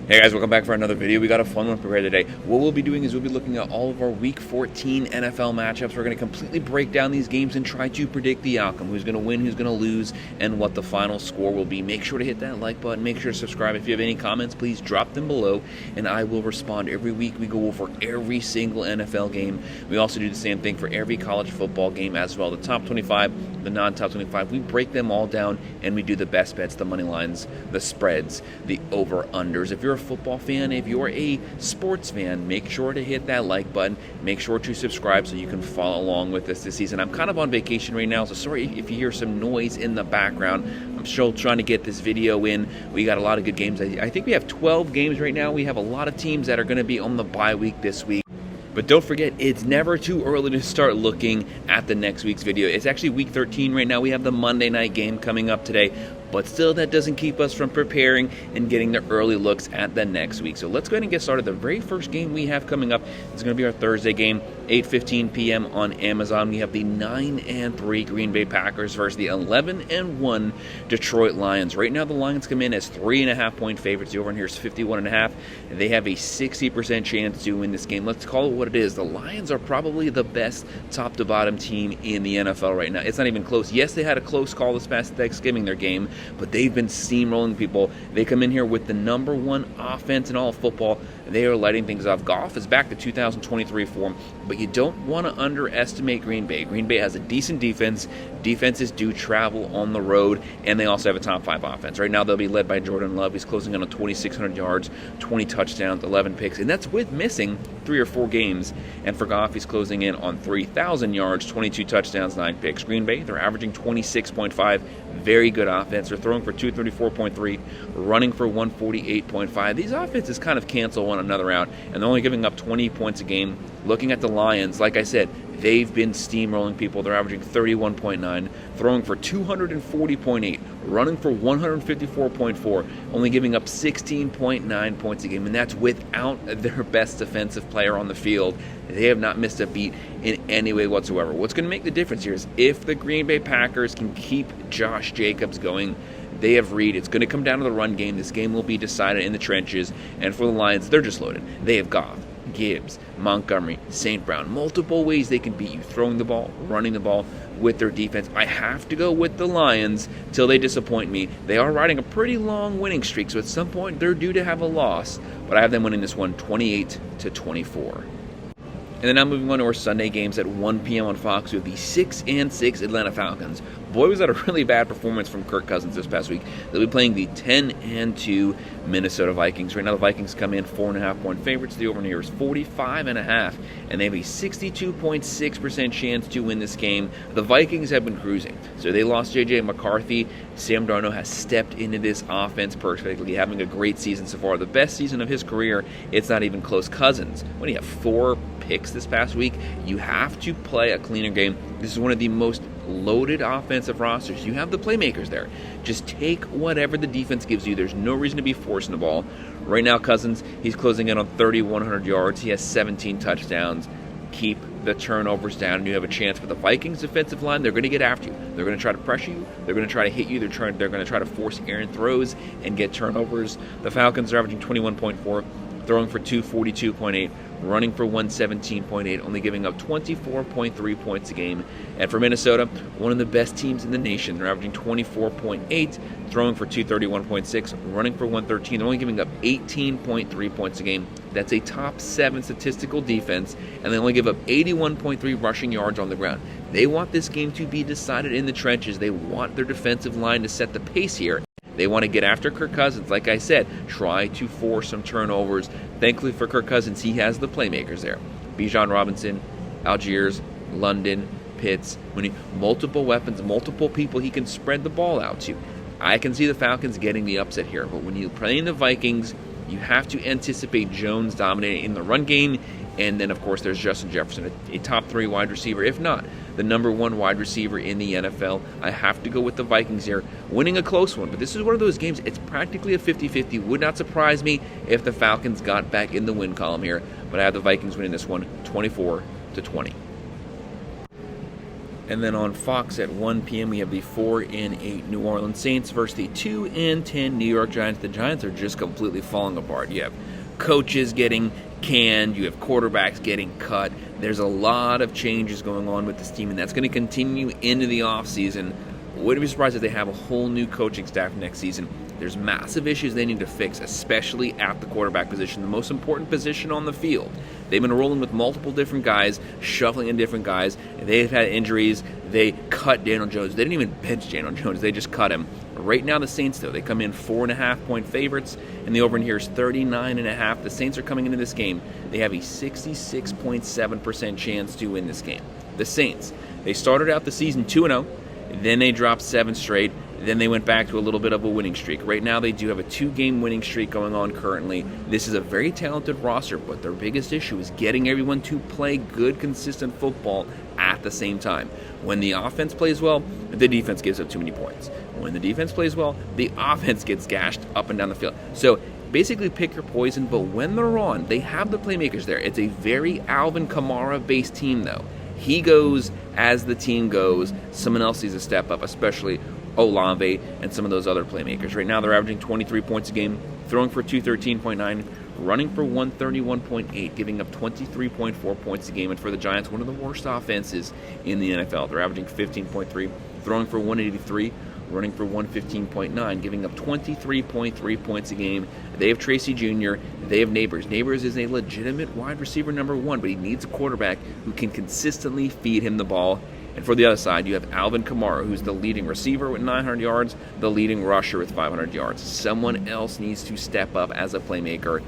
Hey guys, welcome back for another video. We got a fun one prepared today. What we'll be doing is we'll be looking at all of our Week 14 NFL matchups. We're going to completely break down these games and try to predict the outcome, who's going to win, who's going to lose, and what the final score will be. Make sure to hit that like button. Make sure to subscribe. If you have any comments, please drop them below, and I will respond. Every week we go over every single NFL game. We also do the same thing for every college football game as well. The top 25, the non-top 25, we break them all down, and we do the best bets, the money lines, the spreads, the over-unders. If you're a football fan, if you're a sports fan, make sure to hit that like button. Make sure to subscribe so you can follow along with us this season. I'm kind of on vacation right now, so sorry if you hear some noise in the background. I'm still trying to get this video in. We got a lot of good games. I think we have 12 games right now. We have a lot of teams that are going to be on the bye week this week. But don't forget, it's never too early to start looking at the next week's video. It's actually Week 13 right now. We have the Monday night game coming up today. But still, that doesn't keep us from preparing and getting the early looks at the next week. So let's go ahead and get started. The very first game we have coming up is going to be our Thursday game, 8:15 p.m. on Amazon. We have the 9-3 Green Bay Packers versus the 11-1 Detroit Lions. Right now, the Lions come in as 3.5-point favorites. The over in here is 51.5. They have a 60% chance to win this game. Let's call it what it is. The Lions are probably the best top-to-bottom team in the NFL right now. It's not even close. Yes, they had a close call this past Thanksgiving, their game, but they've been steamrolling people. They come in here with the #1 offense in all of football. They are lighting things off. Goff is back to 2023 form, but you don't want to underestimate Green Bay. Green Bay has a decent defense. Defenses do travel on the road, and they also have a top 5 offense. Right now, they'll be led by Jordan Love. He's closing in on 2,600 yards, 20 touchdowns, 11 picks, and that's with missing 3 or 4 games. And for Goff, he's closing in on 3,000 yards, 22 touchdowns, 9 picks. Green Bay, they're averaging 26.5. Very good offense. They're throwing for 234.3, running for 148.5. These offenses kind of cancel one another out, and they're only giving up 20 points a game. Looking at the Lions, like I said, they've been steamrolling people. They're averaging 31.9, throwing for 240.8, running for 154.4, only giving up 16.9 points a game, and that's without their best defensive player on the field. They have not missed a beat in any way whatsoever. What's going to make the difference here is if the Green Bay Packers can keep Josh Jacobs going. They have Reed. It's going to come down to the run game. This game will be decided in the trenches. And for the Lions, they're just loaded. They have Goff, Gibbs, Montgomery, St. Brown. Multiple ways they can beat you. Throwing the ball, running the ball with their defense. I have to go with the Lions till they disappoint me. They are riding a pretty long winning streak, so at some point they're due to have a loss. But I have them winning this one 28-24. And then now moving on to our Sunday games at 1 p.m. on Fox with the 6-6 Atlanta Falcons. Boy, was that a really bad performance from Kirk Cousins this past week. They'll be playing the 10-2 Minnesota Vikings. Right now the Vikings come in 4.5-point favorites. The over and here is 45.5, and they have a 62.6% chance to win this game. The Vikings have been cruising. So they lost J.J. McCarthy. Sam Darnold has stepped into this offense perfectly, having a great season so far. The best season of his career. It's not even close. Cousins, what do you have, 4 picks this past week? You have to play a cleaner game. This is one of the most loaded offensive rosters. You have the playmakers there. Just take whatever the defense gives you. There's no reason to be forcing the ball. Right now, Cousins, he's closing in on 3,100 yards. He has 17 touchdowns. Keep the turnovers down, and you have a chance. For the Vikings defensive line, they're going to get after you. They're going to try to pressure you. They're going to try to hit you. They're going to try to force errant throws and get turnovers. The Falcons are averaging 21.4, throwing for 242.8, running for 117.8, only giving up 24.3 points a game. And for Minnesota, one of the best teams in the nation. They're averaging 24.8, throwing for 231.6, running for 113. They're only giving up 18.3 points a game. That's a top 7 statistical defense, and they only give up 81.3 rushing yards on the ground. They want this game to be decided in the trenches. They want their defensive line to set the pace here. They want to get after Kirk Cousins. Like I said, try to force some turnovers. Thankfully for Kirk Cousins, he has the playmakers there. Bijan Robinson, Algiers, London, Pitts. Multiple weapons, multiple people he can spread the ball out to. I can see the Falcons getting the upset here, but when you play in the Vikings, you have to anticipate Jones dominating in the run game. And then, of course, there's Justin Jefferson, a top 3 wide receiver, if not the #1 wide receiver in the NFL. I have to go with the Vikings here, winning a close one. But this is one of those games, it's practically a 50-50. Would not surprise me if the Falcons got back in the win column here. But I have the Vikings winning this one 24-20. And then on Fox at 1 p.m. we have the 4-8 New Orleans Saints versus the 2-10 New York Giants. The Giants are just completely falling apart. You have coaches getting canned, you have quarterbacks getting cut. There's a lot of changes going on with this team, and that's going to continue into the offseason. Wouldn't be surprised if they have a whole new coaching staff next season. There's massive issues they need to fix, especially at the quarterback position, the most important position on the field. They've been rolling with multiple different guys, shuffling in different guys. They've had injuries. They cut Daniel Jones. They didn't even bench Daniel Jones. They just cut him. Right now, the Saints, though, they come in 4.5-point favorites, and the over in here is 39.5. The Saints are coming into this game. They have a 66.7% chance to win this game. The Saints, they started out the season 2-0. Then they dropped 7 straight. Then they went back to a little bit of a winning streak. Right now, they do have a 2-game winning streak going on currently. This is a very talented roster, but their biggest issue is getting everyone to play good, consistent football at the same time. When the offense plays well, the defense gives up too many points. When the defense plays well, the offense gets gashed up and down the field. So basically pick your poison, but when they're on, they have the playmakers there. It's a very Alvin Kamara-based team, though. He goes as the team goes. Someone else needs to step up, especially Olave and some of those other playmakers. Right now, they're averaging 23 points a game, throwing for 213.9, running for 131.8, giving up 23.4 points a game. And for the Giants, one of the worst offenses in the NFL. They're averaging 15.3, throwing for 183, running for 115.9, giving up 23.3 points a game. They have Tracy Jr., they have Neighbors. Neighbors is a legitimate wide receiver number 1, but he needs a quarterback who can consistently feed him the ball. And for the other side, you have Alvin Kamara, who's the leading receiver with 900 yards, the leading rusher with 500 yards. Someone else needs to step up as a playmaker.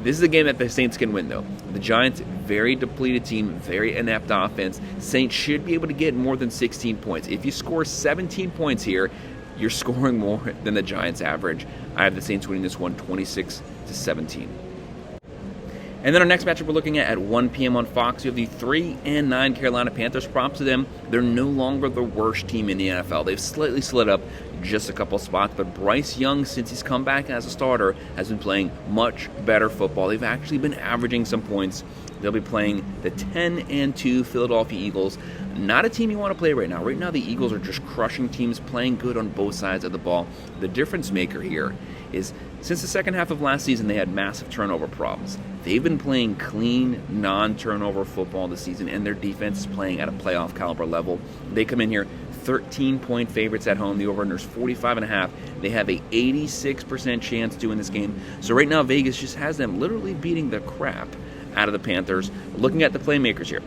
This is a game that the Saints can win, though. The Giants, very depleted team, very inept offense. Saints should be able to get more than 16 points. If you score 17 points here, you're scoring more than the Giants average. I have the Saints winning this one 26-17. And then our next matchup we're looking at 1 p.m. on Fox, you have the 3-9 Carolina Panthers. Props to them. They're no longer the worst team in the NFL. They've slightly slid up just a couple spots, but Bryce Young, since he's come back as a starter, has been playing much better football. They've actually been averaging some points. They'll be playing the 10-2 Philadelphia Eagles. Not a team you want to play right now. Right now, the Eagles are just crushing teams, playing good on both sides of the ball. The difference maker here is since the second half of last season, they had massive turnover problems. They've been playing clean, non-turnover football this season, and their defense is playing at a playoff caliber level. They come in here 13-point favorites at home. The over-under is 45.5. They have a 86% chance to win this game. So right now, Vegas just has them literally beating the crap out of the Panthers. Looking at the playmakers here,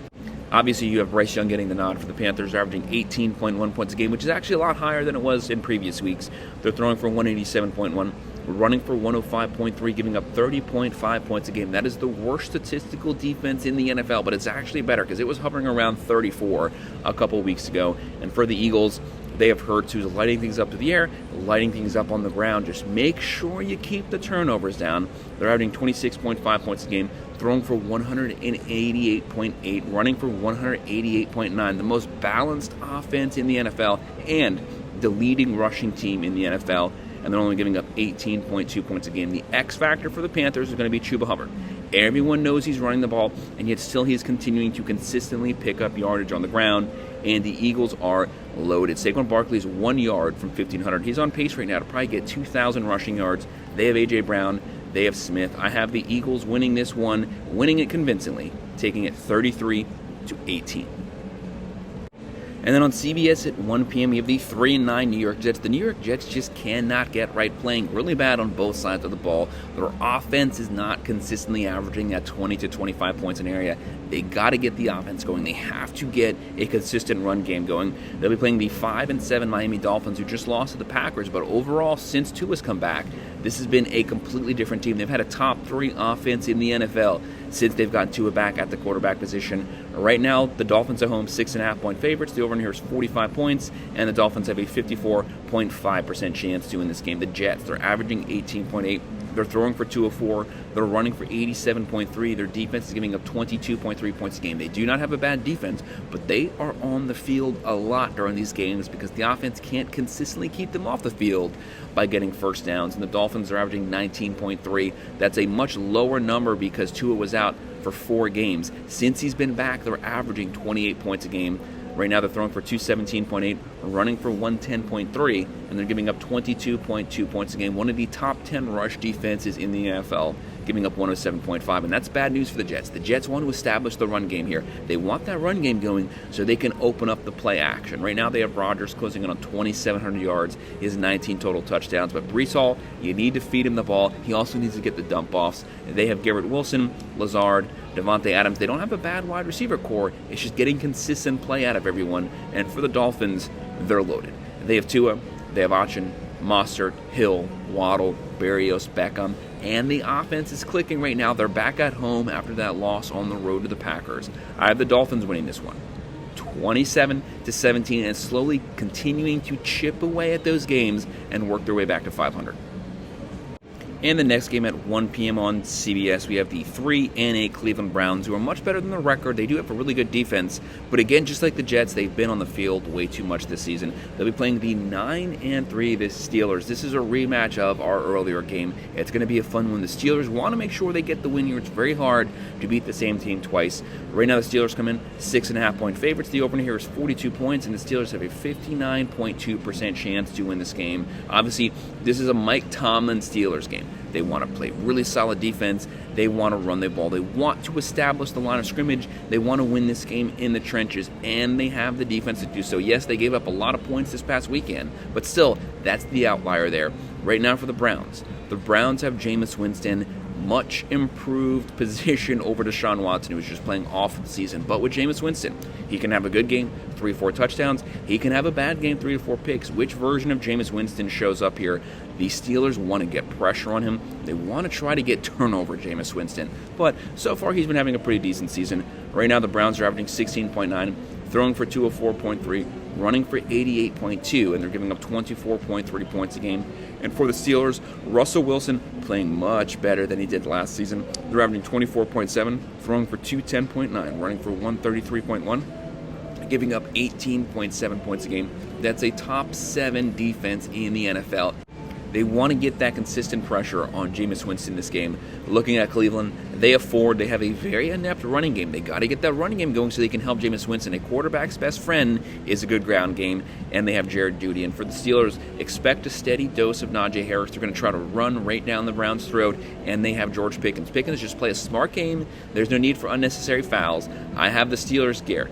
obviously you have Bryce Young getting the nod for the Panthers, averaging 18.1 points a game, which is actually a lot higher than it was in previous weeks. They're throwing for 187.1, running for 105.3, giving up 30.5 points a game. That is the worst statistical defense in the NFL, but it's actually better because it was hovering around 34 a couple weeks ago. And for the Eagles, they have Hurts, who's lighting things up to the air, lighting things up on the ground. Just make sure you keep the turnovers down. They're averaging 26.5 points a game, throwing for 188.8, running for 188.9. The most balanced offense in the NFL and the leading rushing team in the NFL. And they're only giving up 18.2 points a game. The X factor for the Panthers is going to be Chuba Hubbard. Everyone knows he's running the ball, and yet still he's continuing to consistently pick up yardage on the ground, and the Eagles are loaded. Saquon Barkley is 1 yard from 1,500. He's on pace right now to probably get 2,000 rushing yards. They have A.J. Brown. They have Smith. I have the Eagles winning this one, winning it convincingly, taking it 33-18. And then on CBS at 1 p.m., you have the 3-9 New York Jets. The New York Jets just cannot get right, playing really bad on both sides of the ball. Their offense is not consistently averaging that 20 to 25 points an area. They got to get the offense going. They have to get a consistent run game going. They'll be playing the 5-7 Miami Dolphins, who just lost to the Packers. But overall, since Tua's come back, this has been a completely different team. They've had a top 3 offense in the NFL since they've got Tua back at the quarterback position. Right now, the Dolphins at home, 6.5-point favorites. The over here is 45 points, and the Dolphins have a 54.5% chance to win this game. The Jets, they're averaging 18.8. They're throwing for 204. They're running for 87.3. Their defense is giving up 22.3 points a game. They do not have a bad defense, but they are on the field a lot during these games because the offense can't consistently keep them off the field by getting first downs. And the Dolphins are averaging 19.3. That's a much lower number because Tua was out for 4 games. Since he's been back, they're averaging 28 points a game. Right now they're throwing for 217.8, running for 110.3, and they're giving up 22.2 points a game. One of the top 10 rush defenses in the NFL, giving up 107.5, and that's bad news for the Jets. The Jets want to establish the run game here. They want that run game going so they can open up the play action. Right now they have Rodgers closing in on 2,700 yards, his 19 total touchdowns, but Breece Hall, you need to feed him the ball. He also needs to get the dump-offs. They have Garrett Wilson, Lazard, Devontae Adams. They don't have a bad wide receiver core. It's just getting consistent play out of everyone, and for the Dolphins, they're loaded. They have Tua, they have Achin, Mostert, Hill, Waddle, Berrios, Beckham, and the offense is clicking right now. They're back at home after that loss on the road to the Packers. I have the Dolphins winning this one, 27-17, and slowly continuing to chip away at those games and work their way back to 500. And the next game at 1 p.m. on CBS, we have the 3-8 Cleveland Browns, who are much better than the record. They do have a really good defense, but again, just like the Jets, they've been on the field way too much this season. They'll be playing the 9-3 the Steelers. This is a rematch of our earlier game. It's going to be a fun one. The Steelers want to make sure they get the win here. It's very hard to beat the same team twice. Right now, the Steelers come in 6.5-point favorites. The opener here is 42 points, and the Steelers have a 59.2% chance to win this game. Obviously, this is a Mike Tomlin Steelers game. They want to play really solid defense. They want to run the ball. They want to establish the line of scrimmage. They want to win this game in the trenches, and they have the defense to do so. Yes, they gave up a lot of points this past weekend, but still, that's the outlier there. Right now for the Browns have Jameis Winston, much improved position over Deshaun Watson, who was just playing off the season. But with Jameis Winston, he can have a good game, 3-4 touchdowns. He can have a bad game, 3-4 picks. Which version of Jameis Winston shows up here? The Steelers want to get pressure on him. They want to try to get turnover Jameis Winston. But so far, he's been having a pretty decent season. Right now, the Browns are averaging 16.9, throwing for 204.3, running for 88.2, and they're giving up 24.3 points a game. And for the Steelers, Russell Wilson playing much better than he did last season. They're averaging 24.7, throwing for 210.9, running for 133.1, giving up 18.7 points a game. That's a top 7 defense in the NFL. They want to get that consistent pressure on Jameis Winston this game. Looking at Cleveland, they have a very inept running game. They got to get that running game going so they can help Jameis Winston. A quarterback's best friend is a good ground game, and they have Jared Judy. And for the Steelers, expect a steady dose of Najee Harris. They're going to try to run right down the Browns' throat, and they have George Pickens. Pickens just play a smart game. There's no need for unnecessary fouls. I have the Steelers gear,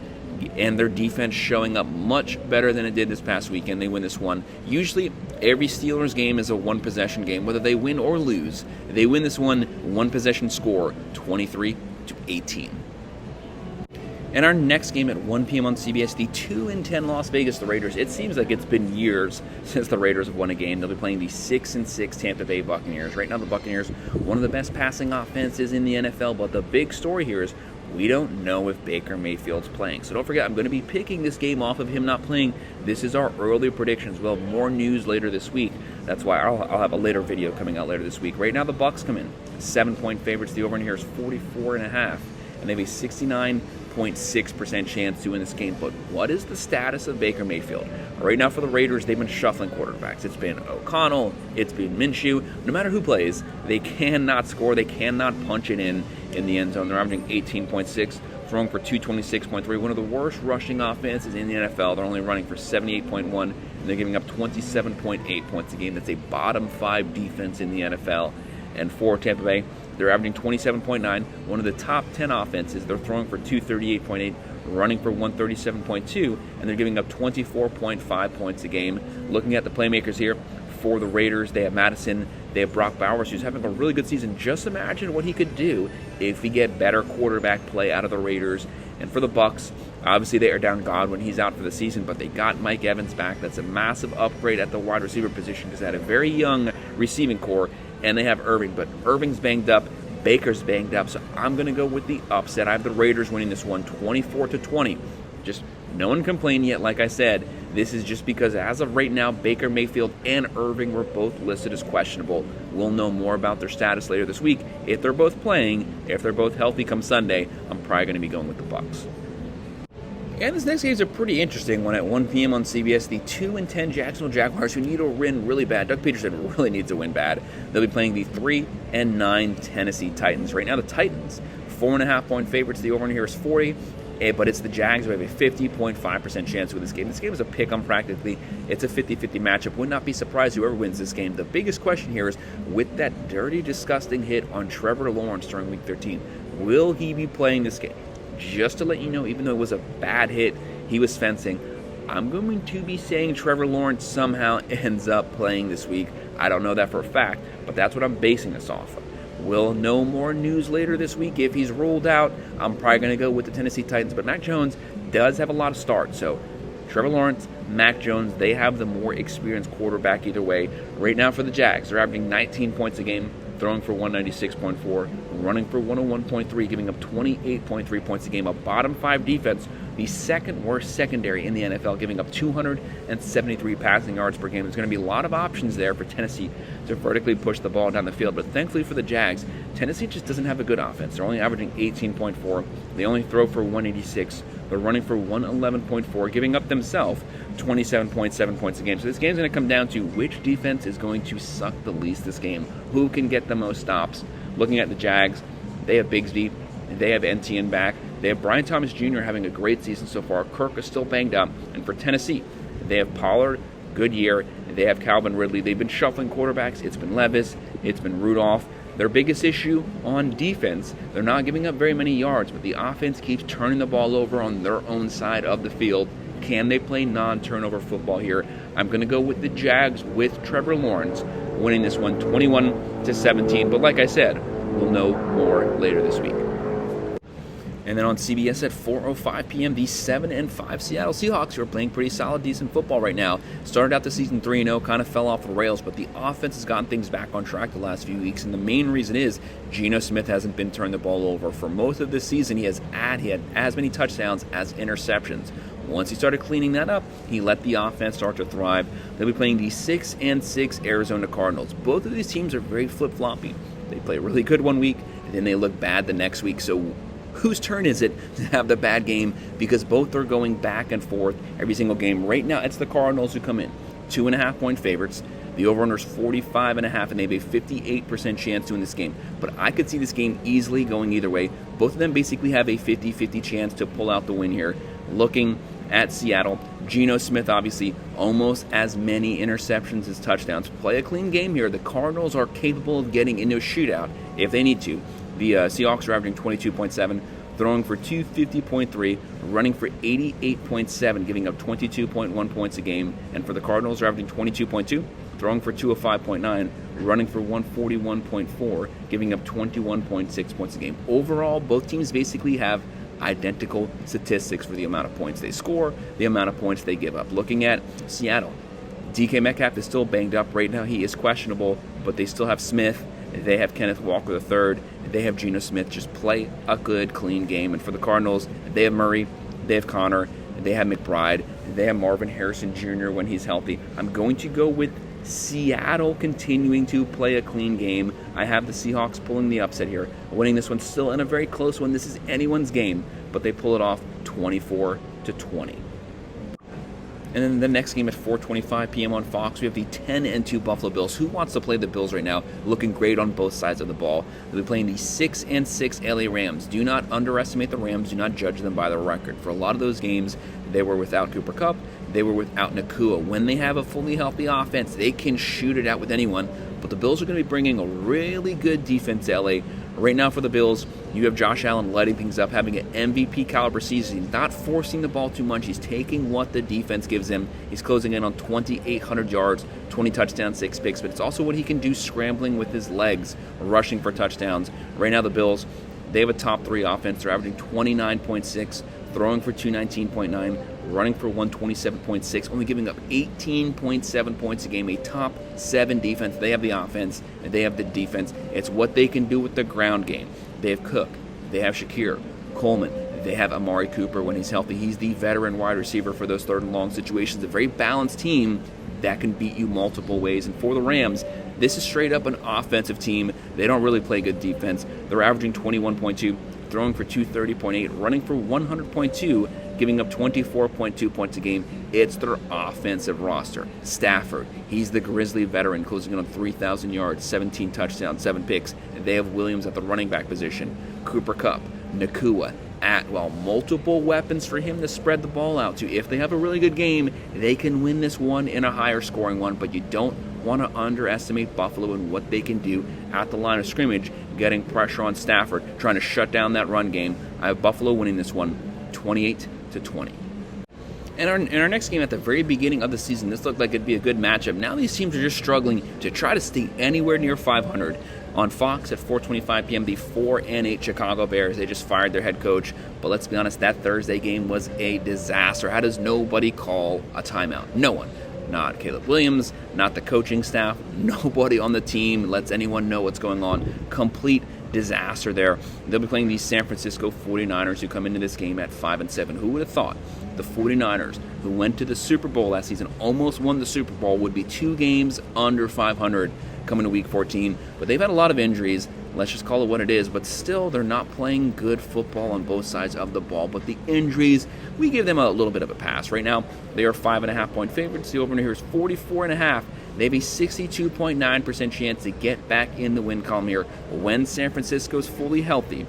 and their defense showing up much better than it did this past weekend. They win this one. Usually, every Steelers game is a one-possession game. Whether they win or lose, they win this one-possession score, 23-18. And our next game at 1 p.m. on CBS, the 2-10 Las Vegas, the Raiders. It seems like it's been years since the Raiders have won a game. They'll be playing the 6-6 Tampa Bay Buccaneers. Right now, the Buccaneers, one of the best passing offenses in the NFL, but the big story here is we don't know if Baker Mayfield's playing. So don't forget, I'm going to be picking this game off of him not playing. This is our early predictions. We'll have more news later this week. That's why I'll have a later video coming out later this week. Right now, the Bucs come in 7-point favorites. The over in here is 44.5, and they have a 69.6% chance to win this game. But what is the status of Baker Mayfield? Right now for the Raiders, they've been shuffling quarterbacks. It's been O'Connell, it's been Minshew. No matter who plays, they cannot score. They cannot punch it in the end zone. They're averaging 18.6, throwing for 226.3. One of the worst rushing offenses in the NFL. They're only running for 78.1, and they're giving up 27.8 points a game. That's a bottom 5 defense in the NFL. And for Tampa Bay, they're averaging 27.9, one of the top 10 offenses. They're throwing for 238.8, running for 137.2, and they're giving up 24.5 points a game. Looking at the playmakers here, for the Raiders, they have Madison, they have Brock Bowers, who's having a really good season. Just imagine what he could do if we get better quarterback play out of the Raiders. And for the Bucs, obviously they are down Godwin. He's out for the season, but they got Mike Evans back. That's a massive upgrade at the wide receiver position because they had a very young receiving core, and they have Irving. But Irving's banged up, Baker's banged up, so I'm going to go with the upset. I have the Raiders winning this one 24-20. Just no one complained yet, like I said. This is just because as of right now, Baker Mayfield and Irving were both listed as questionable. We'll know more about their status later this week. If they're both playing, if they're both healthy come Sunday, I'm probably going to be going with the Bucs. And this next game is a pretty interesting one at 1 p.m. on CBS. The 2-10 Jacksonville Jaguars, who need to win really bad. Doug Peterson really needs to win bad. They'll be playing the 3-9 Tennessee Titans. Right now, the Titans 4.5-point favorites. The over-under here is 40. But it's the Jags who have a 50.5% chance to win this game. This game is a pick-em practically. It's a 50-50 matchup. Would not be surprised whoever wins this game. The biggest question here is, with that dirty, disgusting hit on Trevor Lawrence during Week 13, will he be playing this game? Just to let you know, even though it was a bad hit, he was fencing. I'm going to be saying Trevor Lawrence somehow ends up playing this week. I don't know that for a fact, but that's what I'm basing this off of. We'll know more news later this week. If he's ruled out, I'm probably going to go with the Tennessee Titans. But Mac Jones does have a lot of starts. So Trevor Lawrence, Mac Jones, they have the more experienced quarterback either way. Right now for the Jags, they're averaging 19 points a game, throwing for 196.4, running for 101.3, giving up 28.3 points a game. A bottom 5 defense, the second worst secondary in the NFL, giving up 273 passing yards per game. There's going to be a lot of options there for Tennessee to vertically push the ball down the field. But thankfully for the Jags, Tennessee just doesn't have a good offense. They're only averaging 18.4. They only throw for 186. They're running for 111.4, giving up themselves 27.7 points a game. So this game's going to come down to which defense is going to suck the least this game. Who can get the most stops? Looking at the Jags, they have Bigsby. They have NTN back. They have Brian Thomas Jr. having a great season so far. Kirk is still banged up. And for Tennessee, they have Pollard, good year. They have Calvin Ridley. They've been shuffling quarterbacks. It's been Levis. It's been Rudolph. Their biggest issue on defense, they're not giving up very many yards, but the offense keeps turning the ball over on their own side of the field. Can they play non-turnover football here? I'm going to go with the Jags with Trevor Lawrence winning this one 21-17. But like I said, we'll know more later this week. And then on CBS at 4:05 p.m., the 7-5 Seattle Seahawks, who are playing pretty solid, decent football right now. Started out the season 3-0, kind of fell off the rails, but the offense has gotten things back on track the last few weeks. And the main reason is Geno Smith hasn't been turned the ball over. For most of this season, he had as many touchdowns as interceptions. Once he started cleaning that up, he let the offense start to thrive. They'll be playing the 6-6 Arizona Cardinals. Both of these teams are very flip-floppy. They play really good one week, and then they look bad the next week. So whose turn is it to have the bad game? Because both are going back and forth every single game. Right now, it's the Cardinals who come in 2.5-point favorites. The over-under is 45.5, and they have a 58% chance to win this game. But I could see this game easily going either way. Both of them basically have a 50-50 chance to pull out the win here. Looking at Seattle, Geno Smith obviously almost as many interceptions as touchdowns. Play a clean game here. The Cardinals are capable of getting into a shootout if they need to. The Seahawks are averaging 22.7, throwing for 250.3, running for 88.7, giving up 22.1 points a game. And for the Cardinals, they're averaging 22.2, throwing for 205.9, running for 141.4, giving up 21.6 points a game. Overall, both teams basically have identical statistics for the amount of points they score, the amount of points they give up. Looking at Seattle, DK Metcalf is still banged up right now. He is questionable, but they still have Smith. They have Kenneth Walker III. They have Geno Smith. Just play a good, clean game. And for the Cardinals, they have Murray. They have Connor. They have McBride. They have Marvin Harrison Jr. when he's healthy. I'm going to go with Seattle continuing to play a clean game. I have the Seahawks pulling the upset here, winning this one still in a very close one. This is anyone's game, but they pull it off 24-20. And then the next game at 4:25 p.m. on Fox, we have the 10-2 Buffalo Bills. Who wants to play the Bills right now? Looking great on both sides of the ball. They'll be playing the 6-6 LA Rams. Do not underestimate the Rams. Do not judge them by their record. For a lot of those games, they were without Cooper Kupp. They were without Nakua. When they have a fully healthy offense, they can shoot it out with anyone. But the Bills are going to be bringing a really good defense to LA. Right now for the Bills, you have Josh Allen lighting things up, having an MVP caliber season. He's not forcing the ball too much. He's taking what the defense gives him. He's closing in on 2,800 yards, 20 touchdowns, 6 picks. But it's also what he can do scrambling with his legs, rushing for touchdowns. Right now the Bills, they have a top 3 offense. They're averaging 29.6, throwing for 219.9, running for 127.6, only giving up 18.7 points a game. A top 7 defense. They have the offense, and they have the defense. It's what they can do with the ground game. They have Cook. They have Shakir, Coleman. They have Amari Cooper when he's healthy. He's the veteran wide receiver for those third and long situations. A very balanced team that can beat you multiple ways. And for the Rams, this is straight up an offensive team. They don't really play good defense. They're averaging 21.2, throwing for 230.8, running for 100.2, giving up 24.2 points a game. It's their offensive roster. Stafford, he's the Grizzly veteran, closing in on 3,000 yards, 17 touchdowns, 7 picks. They have Williams at the running back position, Cooper Kupp, Nakua, Atwell, multiple weapons for him to spread the ball out to. If they have a really good game, they can win this one in a higher scoring one, but you don't want to underestimate Buffalo and what they can do at the line of scrimmage, getting pressure on Stafford, trying to shut down that run game. I have Buffalo winning this one 28-20. In our next game at the very beginning of the season, this looked like it'd be a good matchup. Now these teams are just struggling to try to stay anywhere near 500. On Fox at 4:25 p.m., the 4-8 Chicago Bears, they just fired their head coach. But let's be honest, that Thursday game was a disaster. How does nobody call a timeout? No one. Not Caleb Williams, not the coaching staff, nobody on the team lets anyone know what's going on. Complete disaster there. They'll be playing the San Francisco 49ers, who come into this game at 5-7. Who would have thought the 49ers, who went to the Super Bowl last season, almost won the Super Bowl, would be 2 games under 500 coming to Week 14. But they've had a lot of injuries. Let's just call it what it is. But still, they're not playing good football on both sides of the ball. But the injuries, we give them a little bit of a pass. Right now, they are 5.5-point favorites. The over-under here is 44.5. They have a 62.9% chance to get back in the win column here when San Francisco's fully healthy.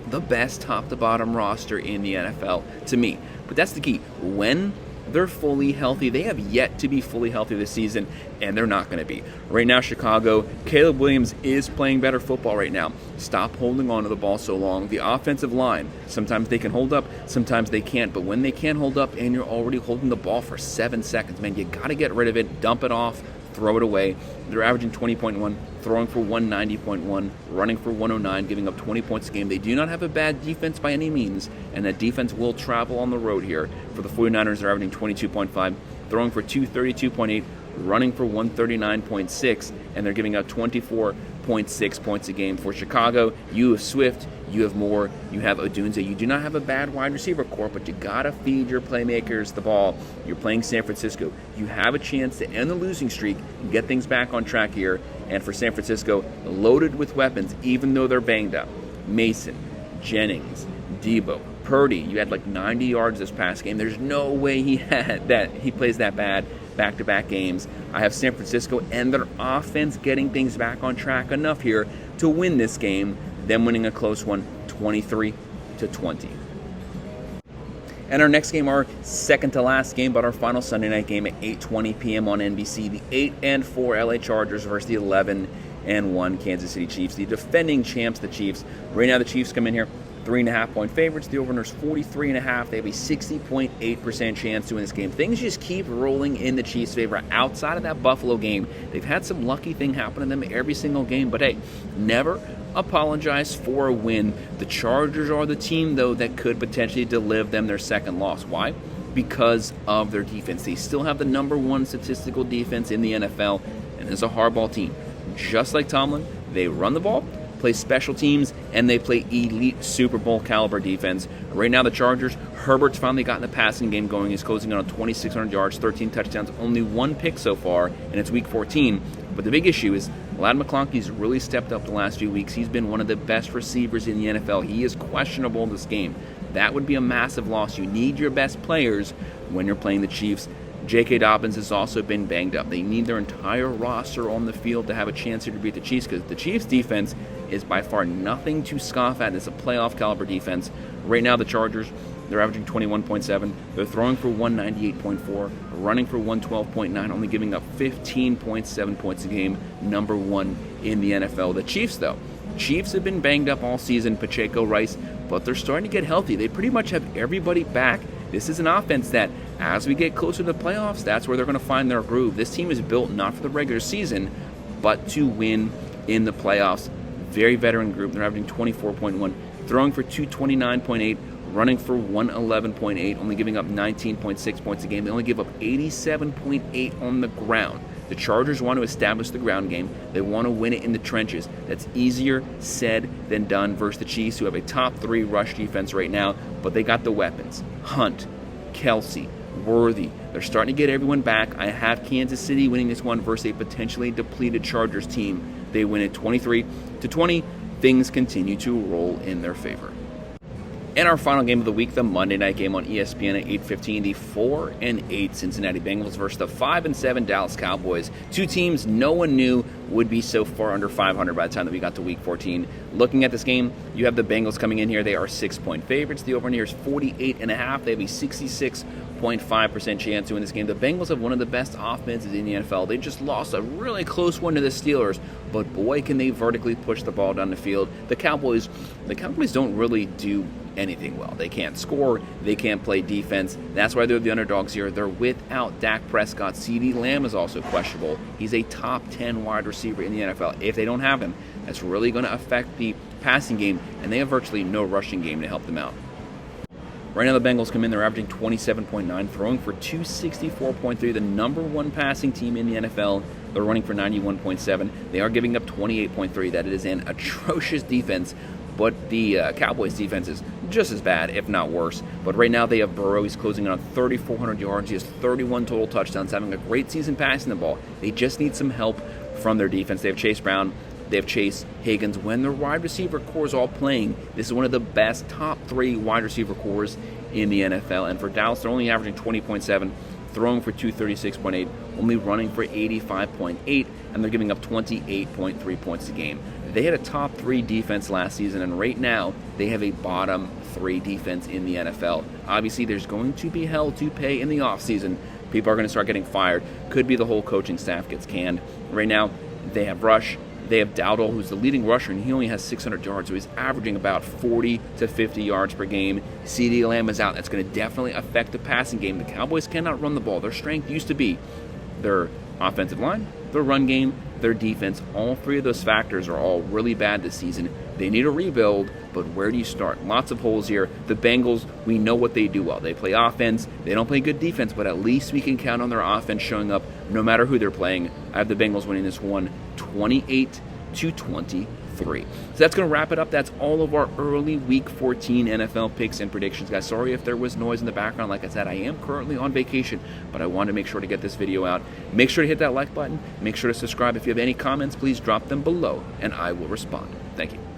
The best top-to-bottom roster in the NFL to me. But that's the key. When they're fully healthy, they have yet to be fully healthy this season, and they're not going to be. Right now, Chicago, Caleb Williams is playing better football right now. Stop holding on to the ball so long. The offensive line, sometimes they can hold up, sometimes they can't. But when they can't hold up and you're already holding the ball for 7 seconds, man, you got to get rid of it, dump it off, throw it away. They're averaging 20.1, throwing for 190.1, running for 109, giving up 20 points a game. They do not have a bad defense by any means, and that defense will travel on the road here. For the 49ers, they're averaging 22.5, throwing for 232.8, running for 139.6, and they're giving out 24.6 points a game. For Chicago, you have Swift, you have Moore, you have Odunze. You do not have a bad wide receiver core, but you got to feed your playmakers the ball. You're playing San Francisco. You have a chance to end the losing streak and get things back on track here. And for San Francisco, loaded with weapons, even though they're banged up. Mason, Jennings, Debo, Purdy. You had like 90 yards this past game. There's no way he plays that bad back-to-back games. I have San Francisco and their offense getting things back on track enough here to win this game, them winning a close one, 23-20. And our next game, our second to last game, but our final Sunday night game at 8:20 p.m. on NBC, the 8-4 LA Chargers versus the 11-1 Kansas City Chiefs, the defending champs, the Chiefs. Right now, the Chiefs come in here 3.5-point favorites. The over-under is 43.5. They have a 60.8% chance to win this game. Things just keep rolling in the Chiefs' favor. Outside of that Buffalo game, they've had some lucky thing happen to them every single game. But hey, never apologize for a win. The Chargers are the team, though, that could potentially deliver them their second loss. Why? Because of their defense. They still have the number 1 statistical defense in the NFL, and it's a hardball team. Just like Tomlin, they run the ball, play special teams, and they play elite Super Bowl caliber defense. Right now, the Chargers, Herbert's finally gotten the passing game going. He's closing in on 2,600 yards, 13 touchdowns, only 1 pick so far, and it's Week 14. But the big issue is Ladd McConkey's really stepped up the last few weeks. He's been one of the best receivers in the NFL. He is questionable in this game. That would be a massive loss. You need your best players when you're playing the Chiefs. J.K. Dobbins has also been banged up. They need their entire roster on the field to have a chance here to beat the Chiefs, because the Chiefs' defense is by far nothing to scoff at. It's a playoff caliber defense. Right now, the Chargers, they're averaging 21.7. They're throwing for 198.4, running for 112.9, only giving up 15.7 points a game, number 1 in the NFL. The Chiefs, though, Chiefs have been banged up all season, Pacheco, Rice, but they're starting to get healthy. They pretty much have everybody back. This is an offense that, as we get closer to the playoffs, that's where they're going to find their groove. This team is built not for the regular season, but to win in the playoffs. Very veteran group. They're averaging 24.1, throwing for 229.8, running for 111.8, only giving up 19.6 points a game. They only give up 87.8 on the ground. The Chargers want to establish the ground game. They want to win it in the trenches. That's easier said than done versus the Chiefs, who have a top 3 rush defense right now, but they got the weapons. Hunt, Kelsey, Worthy. They're starting to get everyone back. I have Kansas City winning this one versus a potentially depleted Chargers team. They win it 23-20. Things continue to roll in their favor. And our final game of the week, the Monday night game on ESPN at 8:15, the 4-8 Cincinnati Bengals versus the 5-7 Dallas Cowboys. Two teams no one knew would be so far under 500 by the time that we got to week 14. Looking at this game, you have the Bengals coming in here. They are 6-point favorites. The over-under is 48.5. They have a 66.5% chance to win this game. The Bengals have one of the best offenses in the NFL. They just lost a really close one to the Steelers, but boy, can they vertically push the ball down the field. The Cowboys don't really do anything well. They can't score. They can't play defense. That's why they're the underdogs here. They're without Dak Prescott. CeeDee Lamb is also questionable. He's a top 10 wide receiver in the NFL. If they don't have him, that's really going to affect the passing game, and they have virtually no rushing game to help them out. Right now, the Bengals come in. They're averaging 27.9, throwing for 264.3, the number one passing team in the NFL. They're running for 91.7. They are giving up 28.3. That is an atrocious defense, but the Cowboys' defense is just as bad, if not worse. But right now, they have Burrow. He's closing in on 3,400 yards. He has 31 total touchdowns, having a great season passing the ball. They just need some help from their defense. They have Chase Brown. They have Chase, Higgins. When their wide receiver core is all playing, this is one of the best top 3 wide receiver cores in the NFL. And for Dallas, they're only averaging 20.7, throwing for 236.8, only running for 85.8, and they're giving up 28.3 points a game. They had a top 3 defense last season, and right now they have a bottom 3 defense in the NFL. Obviously, there's going to be hell to pay in the offseason. People are going to start getting fired. Could be the whole coaching staff gets canned. Right now, they have Rush. They have Dowdle, who's the leading rusher, and he only has 600 yards, so he's averaging about 40 to 50 yards per game. CeeDee Lamb is out. That's going to definitely affect the passing game. The Cowboys cannot run the ball. Their strength used to be their offensive line, their run game, their defense. All 3 of those factors are all really bad this season. They need a rebuild, but where do you start? Lots of holes here. The Bengals, we know what they do well. They play offense. They don't play good defense, but at least we can count on their offense showing up no matter who they're playing. I have the Bengals winning this one 28-23. So that's going to wrap it up. That's all of our early Week 14 NFL picks and predictions, guys. Sorry if there was noise in the background. Like I said, I am currently on vacation, but I wanted to make sure to get this video out. Make sure to hit that like button. Make sure to subscribe. If you have any comments, please drop them below, and I will respond. Thank you.